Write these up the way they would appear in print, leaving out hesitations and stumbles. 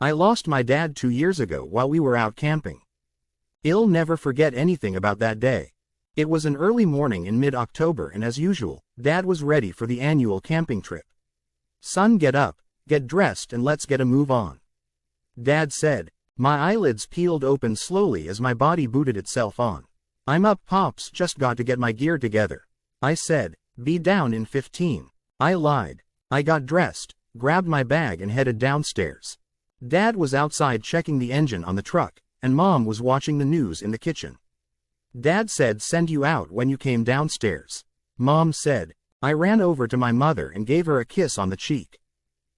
I lost my dad 2 years ago while we were out camping. I'll never forget anything about that day. It was an early morning in mid-October and as usual, Dad was ready for the annual camping trip. "Son, get up, get dressed and let's get a move on," Dad said. My eyelids peeled open slowly as my body booted itself on. "I'm up, Pops, just got to get my gear together," I said. "Be down in 15. I lied. I got dressed, grabbed my bag and headed downstairs. Dad was outside checking the engine on the truck, and Mom was watching the news in the kitchen. "Dad said send you out when you came downstairs," Mom said. I ran over to my mother and gave her a kiss on the cheek.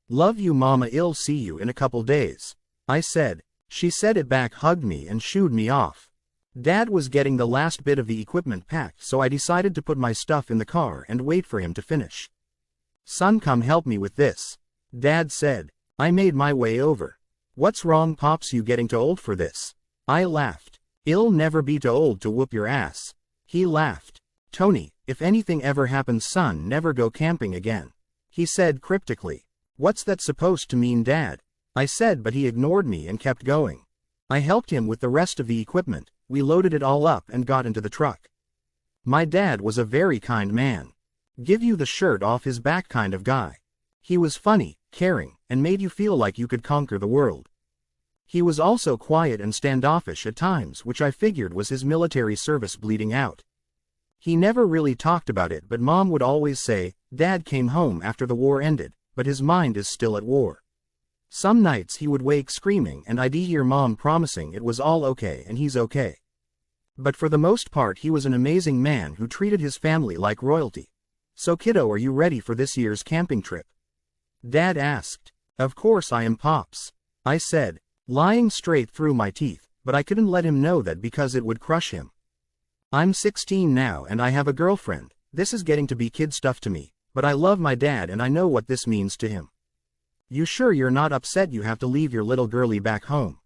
"Love you, Mama, I'll see you in a couple days," I said. She said it back, hugged me and shooed me off. Dad was getting the last bit of the equipment packed, so I decided to put my stuff in the car and wait for him to finish. "Son, come help me with this," Dad said. I made my way over. "What's wrong, Pops, you getting too old for this?" I laughed. "I'll never be too old to whoop your ass." He laughed. "Tony, if anything ever happens, son, never go camping again," he said cryptically. "What's that supposed to mean, Dad?" I said, but he ignored me and kept going. I helped him with the rest of the equipment, we loaded it all up and got into the truck. My dad was a very kind man. Give you the shirt off his back kind of guy. He was funny, caring, and made you feel like you could conquer the world. He was also quiet and standoffish at times, which I figured was his military service bleeding out. He never really talked about it, but Mom would always say, "Dad came home after the war ended, but his mind is still at war." Some nights he would wake screaming and I'd hear Mom promising it was all okay and he's okay. But for the most part he was an amazing man who treated his family like royalty. "So kiddo, are you ready for this year's camping trip?" Dad asked. "Of course I am, Pops," I said, lying straight through my teeth, but I couldn't let him know that because it would crush him. "I'm 16 now and I have a girlfriend. This is getting to be kid stuff to me, but I love my dad and I know what this means to him." "You sure you're not upset you have to leave your little girlie back home?"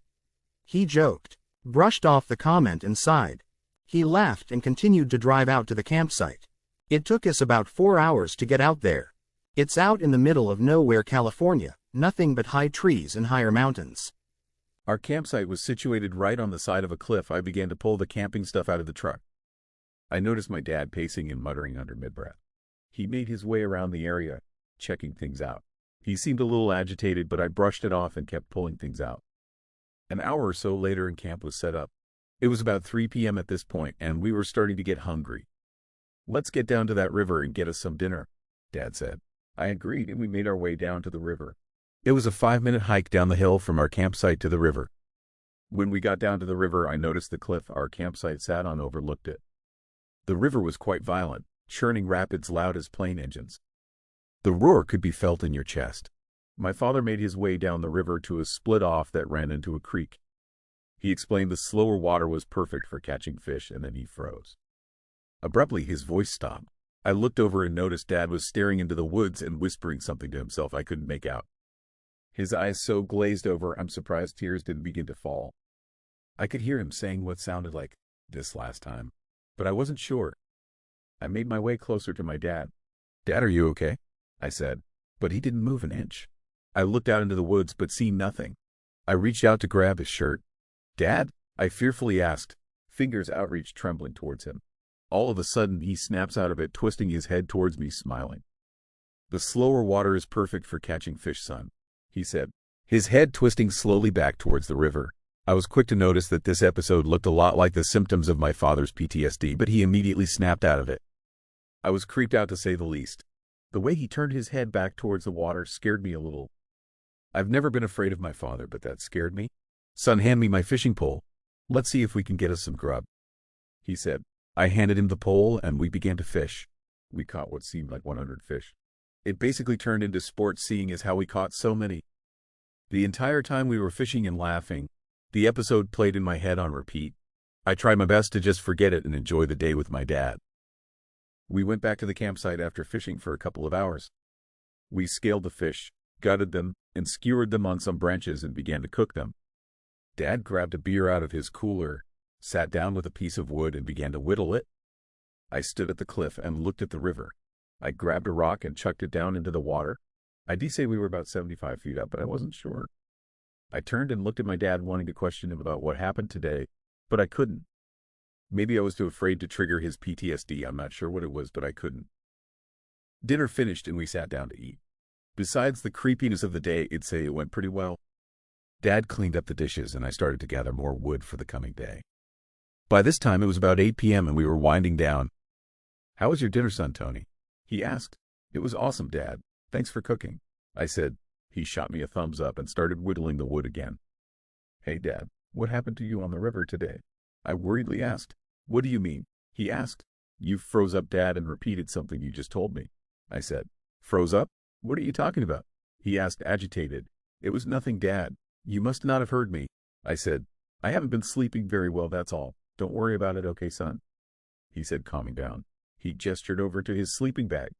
he joked, brushed off the comment and sighed. He laughed and continued to drive out to the campsite. It took us about 4 hours to get out there. It's out in the middle of nowhere, California, nothing but high trees and higher mountains. Our campsite was situated right on the side of a cliff. I began to pull the camping stuff out of the truck. I noticed my dad pacing and muttering under mid-breath. He made his way around the area, checking things out. He seemed a little agitated, but I brushed it off and kept pulling things out. An hour or so later and camp was set up. It was about 3 p.m. at this point, and we were starting to get hungry. "Let's get down to that river and get us some dinner," Dad said. I agreed, and we made our way down to the river. It was a 5-minute hike down the hill from our campsite to the river. When we got down to the river, I noticed the cliff our campsite sat on overlooked it. The river was quite violent, churning rapids loud as plane engines. The roar could be felt in your chest. My father made his way down the river to a split off that ran into a creek. He explained the slower water was perfect for catching fish, and then he froze. Abruptly, his voice stopped. I looked over and noticed Dad was staring into the woods and whispering something to himself I couldn't make out. His eyes so glazed over, I'm surprised tears didn't begin to fall. I could hear him saying what sounded like, "this last time," but I wasn't sure. I made my way closer to my dad. "Dad, are you okay?" I said, but he didn't move an inch. I looked out into the woods but seen nothing. I reached out to grab his shirt. "Dad?" I fearfully asked, fingers outreached trembling towards him. All of a sudden he snaps out of it, twisting his head towards me, smiling. "The slower water is perfect for catching fish, son," he said, his head twisting slowly back towards the river. I was quick to notice that this episode looked a lot like the symptoms of my father's PTSD, but he immediately snapped out of it. I was creeped out to say the least. The way he turned his head back towards the water scared me a little. I've never been afraid of my father, but that scared me. "Son, hand me my fishing pole. Let's see if we can get us some grub," he said. I handed him the pole and we began to fish. We caught what seemed like 100 fish. It basically turned into sport, seeing as how we caught so many. The entire time we were fishing and laughing, the episode played in my head on repeat. I tried my best to just forget it and enjoy the day with my dad. We went back to the campsite after fishing for a couple of hours. We scaled the fish, gutted them, and skewered them on some branches and began to cook them. Dad grabbed a beer out of his cooler, sat down with a piece of wood and began to whittle it. I stood at the cliff and looked at the river. I grabbed a rock and chucked it down into the water. I did say we were about 75 feet up, but I wasn't sure. I turned and looked at my dad, wanting to question him about what happened today, but I couldn't. Maybe I was too afraid to trigger his PTSD. I'm not sure what it was, but I couldn't. Dinner finished and we sat down to eat. Besides the creepiness of the day, I'd say it went pretty well. Dad cleaned up the dishes and I started to gather more wood for the coming day. By this time, it was about 8 p.m. and we were winding down. "How was your dinner, son, Tony?" he asked. "It was awesome, Dad. Thanks for cooking," I said. He shot me a thumbs up and started whittling the wood again. "Hey, Dad, what happened to you on the river today?" I worriedly asked. "What do you mean?" he asked. "You froze up, Dad, and repeated something you just told me," I said. "Froze up? What are you talking about?" he asked, agitated. "It was nothing, Dad. You must not have heard me," I said. "I haven't been sleeping very well, that's all. Don't worry about it, okay, son?" he said, calming down. He gestured over to his sleeping bag.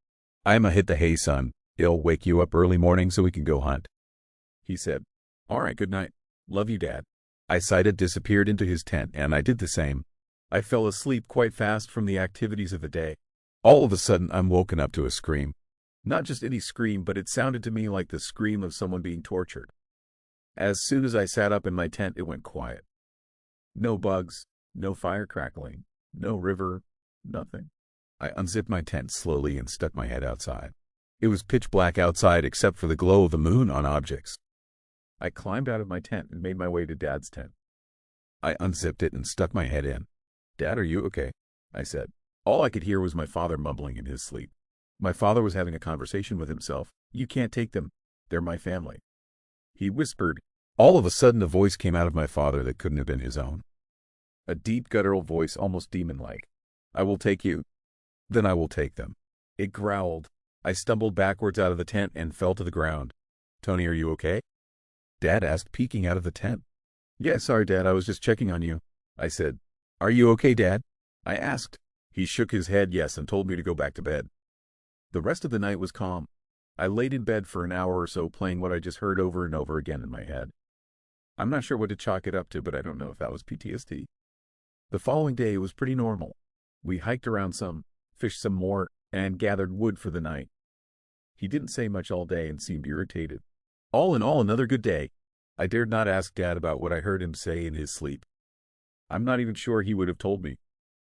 "I'ma hit the hay, son. It'll wake you up early morning so we can go hunt," he said. "All right, good night. Love you, Dad." I sighed and disappeared into his tent, and I did the same. I fell asleep quite fast from the activities of the day. All of a sudden, I'm woken up to a scream. Not just any scream, but it sounded to me like the scream of someone being tortured. As soon as I sat up in my tent, it went quiet. No bugs, no fire crackling, no river, nothing. I unzipped my tent slowly and stuck my head outside. It was pitch black outside except for the glow of the moon on objects. I climbed out of my tent and made my way to Dad's tent. I unzipped it and stuck my head in. "Dad, are you okay?" I said. All I could hear was my father mumbling in his sleep. My father was having a conversation with himself. "You can't take them. They're my family," he whispered. All of a sudden, a voice came out of my father that couldn't have been his own. A deep, guttural voice, almost demon-like. "I will take you. Then I will take them." It growled. I stumbled backwards out of the tent and fell to the ground. "Tony, are you okay?" Dad asked, peeking out of the tent. "Yeah, sorry, Dad, I was just checking on you," I said. "Are you okay, Dad?" I asked. He shook his head yes and told me to go back to bed. The rest of the night was calm. I laid in bed for an hour or so playing what I just heard over and over again in my head. I'm not sure what to chalk it up to, but I don't know if that was PTSD. The following day was pretty normal. We hiked around some, fished some more, and gathered wood for the night. He didn't say much all day and seemed irritated. All in all, another good day. I dared not ask Dad about what I heard him say in his sleep. I'm not even sure he would have told me.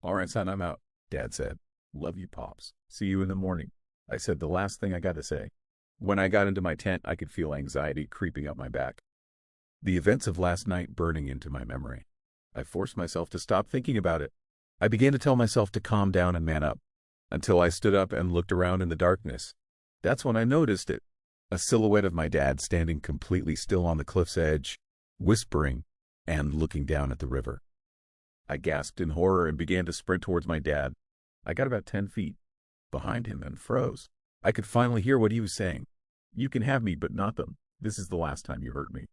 "All right, son, I'm out," Dad said. "Love you, Pops. See you in the morning," I said, the last thing I got to say. When I got into my tent, I could feel anxiety creeping up my back. The events of last night burning into my memory. I forced myself to stop thinking about it. I began to tell myself to calm down and man up, until I stood up and looked around in the darkness. That's when I noticed it. A silhouette of my dad standing completely still on the cliff's edge, whispering and looking down at the river. I gasped in horror and began to sprint towards my dad. I got about 10 feet behind him and froze. I could finally hear what he was saying. "You can have me, but not them. This is the last time you hurt me,"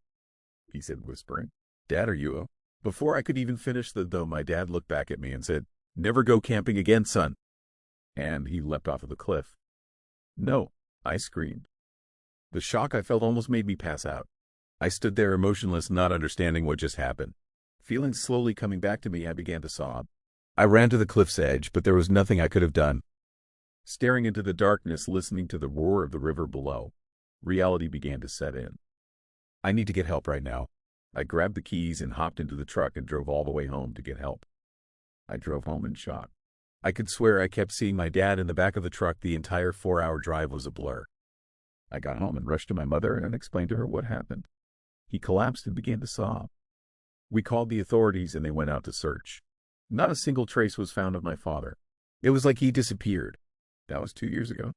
he said, whispering. "Dad, are you?" Before I could even finish though, my dad looked back at me and said, "Never go camping again, son." And he leapt off of the cliff. "No," I screamed. The shock I felt almost made me pass out. I stood there emotionless, not understanding what just happened. Feelings slowly coming back to me, I began to sob. I ran to the cliff's edge, but there was nothing I could have done. Staring into the darkness, listening to the roar of the river below, reality began to set in. I need to get help right now. I grabbed the keys and hopped into the truck and drove all the way home to get help. I drove home in shock. I could swear I kept seeing my dad in the back of the truck. The entire 4-hour drive was a blur. I got home and rushed to my mother and explained to her what happened. He collapsed and began to sob. We called the authorities and they went out to search. Not a single trace was found of my father. It was like he disappeared. That was 2 years ago.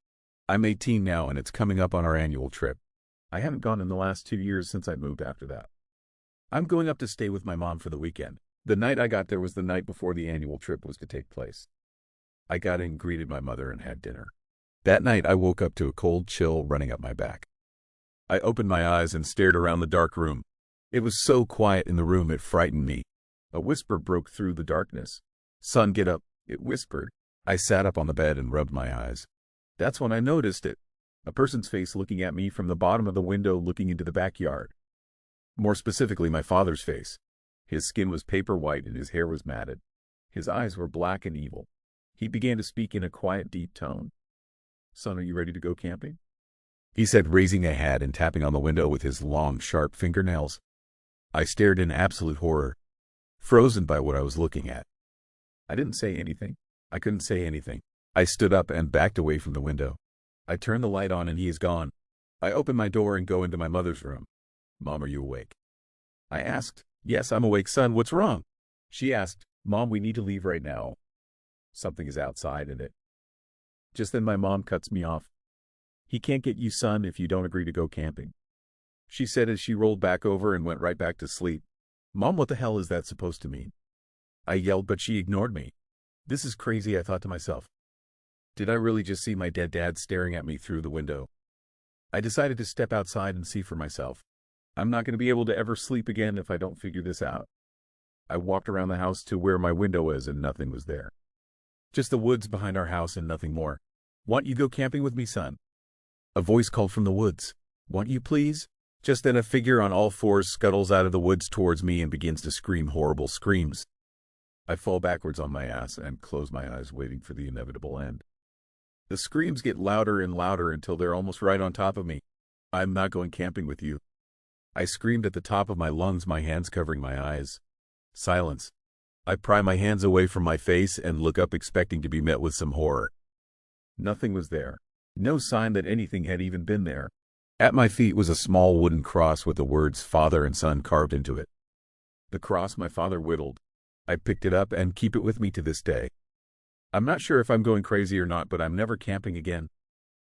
I'm 18 now and it's coming up on our annual trip. I haven't gone in the last 2 years since I moved after that. I'm going up to stay with my mom for the weekend. The night I got there was the night before the annual trip was to take place. I got in, greeted my mother, and had dinner. That night I woke up to a cold chill running up my back. I opened my eyes and stared around the dark room. It was so quiet in the room it frightened me. A whisper broke through the darkness. "Son, get up," it whispered. I sat up on the bed and rubbed my eyes. That's when I noticed it. A person's face looking at me from the bottom of the window looking into the backyard. More specifically, my father's face. His skin was paper white and his hair was matted. His eyes were black and evil. He began to speak in a quiet, deep tone. "Son, are you ready to go camping?" he said, raising a hat and tapping on the window with his long, sharp fingernails. I stared in absolute horror, frozen by what I was looking at. I didn't say anything. I couldn't say anything. I stood up and backed away from the window. I turned the light on and he is gone. I open my door and go into my mother's room. "Mom, are you awake?" I asked. "Yes, I'm awake, son. What's wrong?" She asked, "Mom, we need to leave right now. Something is outside in it." Just then my mom cuts me off. "He can't get you, son, if you don't agree to go camping," she said as she rolled back over and went right back to sleep. "Mom, what the hell is that supposed to mean?" I yelled, but she ignored me. This is crazy, I thought to myself. Did I really just see my dead dad staring at me through the window? I decided to step outside and see for myself. I'm not going to be able to ever sleep again if I don't figure this out. I walked around the house to where my window was and nothing was there. Just the woods behind our house and nothing more. "Want you go camping with me, son?" A voice called from the woods. "Want you, please?" Just then a figure on all fours scuttles out of the woods towards me and begins to scream horrible screams. I fall backwards on my ass and close my eyes, waiting for the inevitable end. The screams get louder and louder until they're almost right on top of me. "I'm not going camping with you," I screamed at the top of my lungs, my hands covering my eyes. Silence. I pry my hands away from my face and look up, expecting to be met with some horror. Nothing was there. No sign that anything had even been there. At my feet was a small wooden cross with the words "Father and Son" carved into it. The cross my father whittled. I picked it up and keep it with me to this day. I'm not sure if I'm going crazy or not, but I'm never camping again.